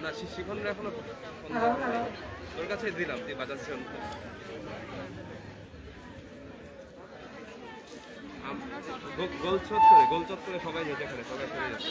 না শিক্ষণ এখনো তোর কাছে দিলাম তুই বাজাচ্ছি গোল চত্বরে সবাই যেতে এখানে সবাই চলে যাচ্ছে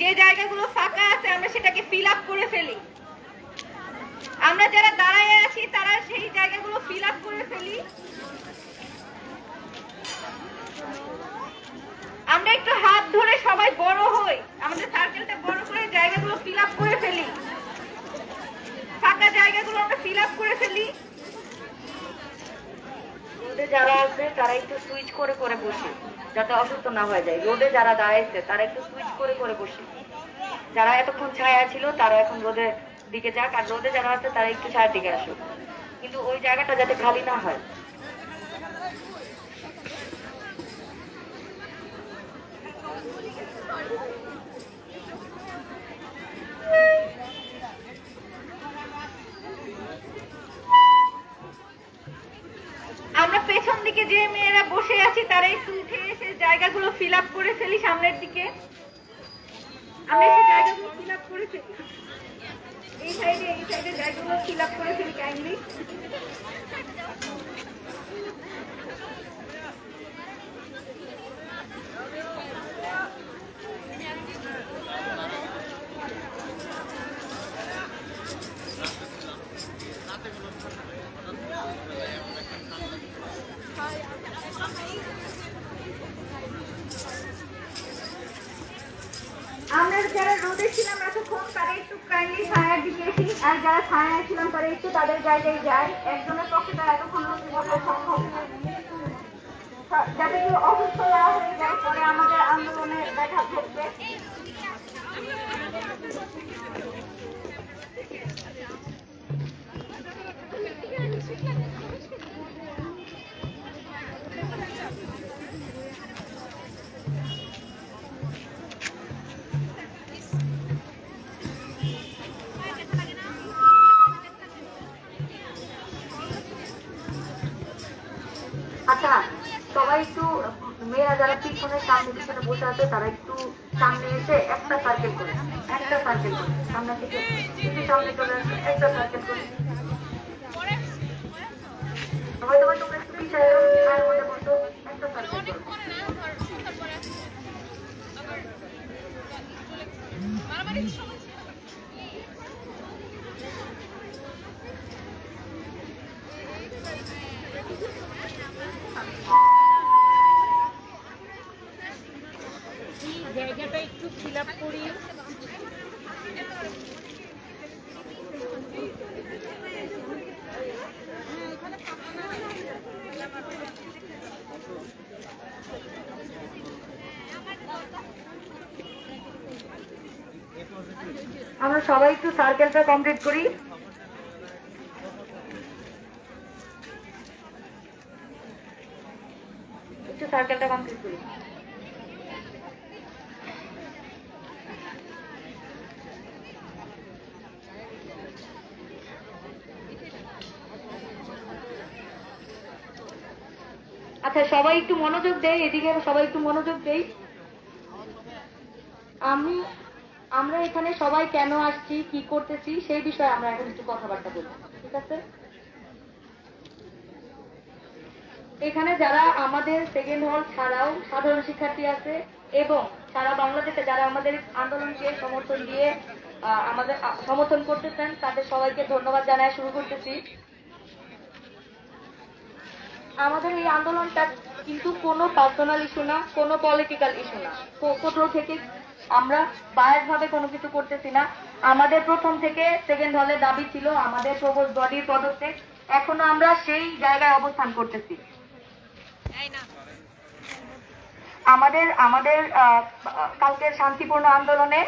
যে জায়গাগুলো ফাঁকা আছে আমরা সেটাকে ফিল আপ করে ফেলি। আমরা যারা দাঁড়ায় আছি তারা সেই জায়গাগুলো ফিল আপ করে ফেলি। আমরা একটু হাত ধরে সবাই বড় হই, আমাদের সার্কেলটা বড় করে জায়গাগুলো ফিল আপ করে ফেলি, ফাঁকা জায়গাগুলো আমরা ফিল আপ করে ফেলি। রোডে যারা আছে তারা একটু সুইচ করে করে বসে, যাতে অসুস্থ না হয়ে যায়। রোডে যারা দাঁড়াইছে তারা একটু সুইচ করে করে বসে। যারা এতক্ষণ ছায়া ছিল তারা এখন রোদের দিকে যাক, আর রোদে যারা আছে তারা একটু ছায়ার দিকে আসুক, কিন্তু ওই জায়গাটা যাতে খালি না হয়। আমরা পেছন দিকে যে মেয়েরা বসে আছি তারা একটু উঠে এসে জায়গাগুলো ফিল আপ করে ফেলি। সামনের দিকে আমরা এসে জায়গাগুলো ফিল আপ করে ফেলি। এই সাইডে জায়গাগুলো ফিল আপ করে ফেলি কাইন্ডলি। আমরা যারা রোদে ছিলাম এতক্ষণ তারা একটু কাইন্ডলি ছায়ার দিকে এসি, আর যারা ছায়ায় ছিলাম তারা একটু তাদের জায়গায় যায়। একজনের পক্ষে তারা এতক্ষণ রোদে বসা সম্ভব, যাতে কেউ অসুস্থ না হয়ে যায়, পরে আমাদের আন্দোলনে ব্যাঘাত ঘটবে। আচ্ছা, সবাই একটু, মেয়েরা যারা পিছনের সামনে পিছনে বসে আছে তারা একটু সামনে এসে একটা সার্কেল করে সামনে থেকে একটু সামনে চলে আসে, একটা সার্কেল করে। হয়তো তোমরা একটু পিছনে মধ্যে বসো, একটা সার্কেল করো। জায়গাটা একটু ফিল আপ করি। আমরা সবাই একটু সার্কেলটা কমপ্লিট করি। একটু সার্কেলটা কমপ্লিট করি। আচ্ছা, সবাই একটু মনোযোগ দেয়, এদিকে সবাই একটু মনোযোগ দেই। আমরা এখানে সবাই কেন আসছি, কি করতেছি সেই বিষয়ে আমরা এখন একটু কথাবার্তা বলবো, ঠিক আছে? এখানে যারা আমাদের সেকেন্ড হল ছাড়াও সাধারণ শিক্ষার্থী আছে এবং সারা বাংলাদেশে যারা আমাদের আন্দোলনকে সমর্থন দিয়ে আমাদের সমর্থন করতেছেন, তাদের সবাইকে ধন্যবাদ জানায় শুরু করতেছি। আমাদের এই আন্দোলনটা কিন্তু কোনো পার্সোনাল ইস্যু না, কোনো পলিটিক্যাল ইস্যু না। কোথাও থেকে আমরা বায়াস ভাবে কোনো কিছু করতেছি না। আমাদের প্রথম থেকে সেকেন্ড হলে দাবি ছিল আমাদের প্রবোস্ট বডির পদত্যাগ, এখনো আমরা সেই জায়গায় অবস্থান করতেছি। আমাদের কালকের শান্তিপূর্ণ আন্দোলনে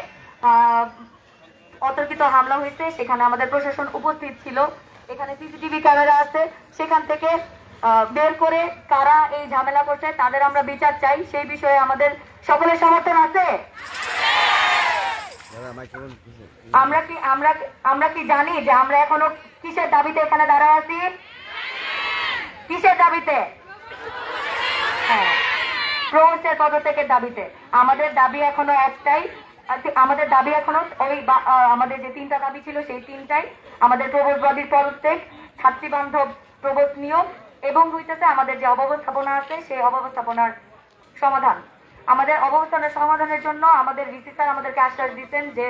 অতর্কিত হামলা হয়েছে, সেখানে আমাদের প্রশাসন উপস্থিত ছিল। এখানে সিসিটিভি ক্যামেরা আছে, সেখান থেকে বের করে কারা এই ঝামেলা করছে তাদের আমরা বিচার চাই। সেই বিষয়ে আমাদের সকলের সমর্থন আছে। আমরা কি জানি যে আমরা এখনো কিসের দাবিতে এখানে দাঁড়ায় আছি? কিসের দাবিতে? হ্যাঁ, প্রবোস্টের পদত্যাগের দাবিতে। আমাদের দাবি এখনো একটাই, আমাদের দাবি এখনো ওই আমাদের যে তিনটা দাবি ছিল সেই তিনটাই। আমাদের প্রবোস্ট বডির পদত্যাগ, ছাত্রী বান্ধব প্রবোস্ট নিয়োগ এবং হইতেছে আমাদের যে অব্যবস্থাপনা আছে সেই অব্যবস্থাপনার সমাধান। আমাদের অব্যবস্থাপনার সমাধানের জন্য আমাদের ভিসি স্যার আমাদেরকে আশ্বাস দিচ্ছেন যে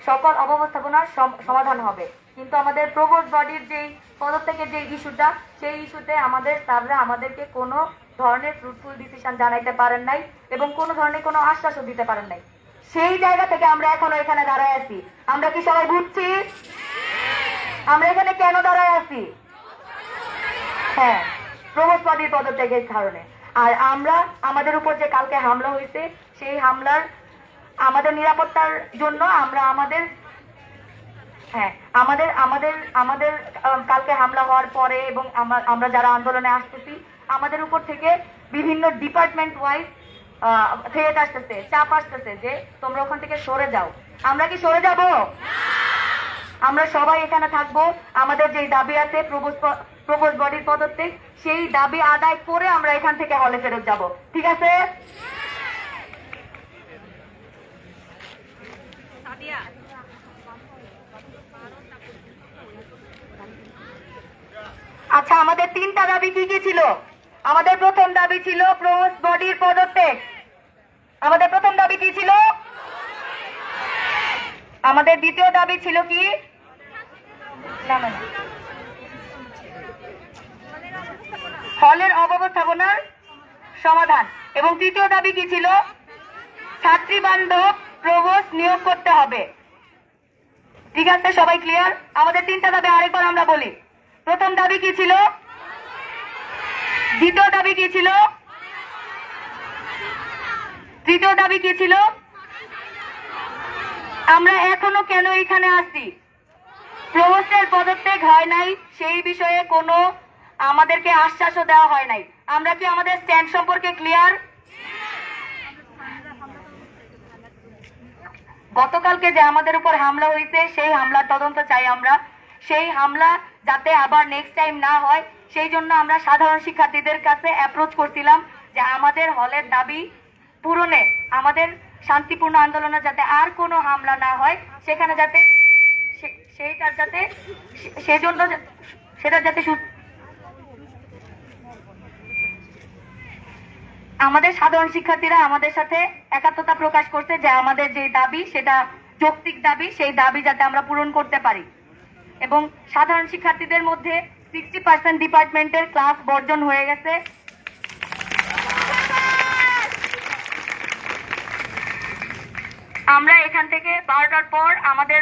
সকল অব্যবস্থাপনার সমাধান হবে, কিন্তু আমাদের প্রবোজ বডির যেই পদত্যাগের যে ইস্যুটা, সেই ইস্যুতে আমাদের স্যাররা আমাদেরকে কোনো ধরনের ফ্রুটফুল ডিসিশন জানাইতে পারেন নাই এবং কোনো ধরনের কোনো আশ্বাসও দিতে পারেন নাই। সেই জায়গা থেকে আমরা এখনো এখানে দাঁড়ায় আছি। আমরা কি সবাই বুঝছি আমরা এখানে কেন দাঁড়ায় আছি? হ্যাঁ, প্রবোজ বডির পদত্যাগের কারণে। আর আমরা আমাদের উপর যে কালকে হামলা হয়েছে, সেই হামলার আমাদের নিরাপত্তার জন্য আমরা আমাদের আমাদের কালকে হামলা হওয়ার পরে এবং আমরা যারা আন্দোলনে আসতেছি, আমাদের উপর থেকে বিভিন্ন ডিপার্টমেন্ট ওয়াইজ থ্রেট আসতেছে, চাপ আসতেছে যে তোমরা ওখান থেকে সরে যাও। আমরা কি সরে যাব? আমরা সবাই এখানে থাকবো। আমাদের যেই দাবি আছে প্রবোজ বডির পদত্যাগ, সেই দাবি আদায় করে আমরা এখান থেকে হলে ফেরত যাব। ঠিক আছে? আচ্ছা, আমাদের 3টা দাবি কি কি ছিল? আমাদের প্রথম দাবি ছিল প্রবোজ বডির পদত্যাগ। আমাদের প্রথম দাবি কি ছিল? আমাদের দ্বিতীয় দাবি ছিল কি? হলের অব্যবস্থাপনার সমাধান। এবং তৃতীয় দাবি কি ছিল? ছাত্রী বান্ধব প্রবোজ নিয়োগ করতে হবে। ঠিক আছে, সবাই ক্লিয়ার? আমাদের 3টা দাবি আরেকবার আমরা বলি। প্রথম দাবি কি ছিল? দ্বিতীয় দাবি কি ছিল? তৃতীয় দাবি কি ছিল? আমরা এখনো কেন এখানে আছি? প্রবোস্টের পদত্যাগ হয় নাই, সেই বিষয়ে কোনো আমাদেরকে আশ্বাসও দেওয়া হয় নাই। আমরা কি আমাদের স্ট্যান্ড সম্পর্কে ক্লিয়ার? গতকালকে যে আমাদের উপর হামলা হয়েছে, সেই হামলার তদন্ত চাই আমরা। সেই হামলা যাতে আবার নেক্সট টাইম না হয়, সেই জন্য আমরা সাধারণ শিক্ষার্থীদের কাছে অ্যাপ্রোচ করছিলাম যে আমাদের হলের দাবি পূরণে, আমাদের শান্তিপূর্ণ আন্দোলনে যাতে আর কোনো হামলা না হয়, সেখানে যাতে আমাদের সাধারণ শিক্ষার্থীরা আমাদের সাথে একাত্মতা প্রকাশ করছে যে আমাদের যে দাবি, সেটা যৌক্তিক দাবি, সেই দাবি যাতে আমরা পূরণ করতে পারি। এবং সাধারণ শিক্ষার্থীদের মধ্যে 60% ডিপার্টমেন্টের ক্লাস বর্জন হয়ে গেছে। আমরা এখান থেকে 12টার পর আমাদের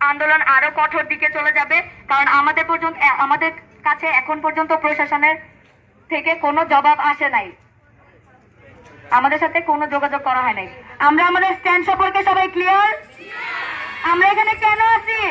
আন্দোলন আরো কঠোর দিকে চলে যাবে, কারণ আমাদের কাছে এখন পর্যন্ত প্রশাসনের থেকে কোনো জবাব আসে নাই, আমাদের সাথে কোনো যোগাযোগ করা হয় নাই। আমরা আমাদের স্ট্যান্ড সম্পর্কে সবাই ক্লিয়ার? আমরা এখানে কেন আছি?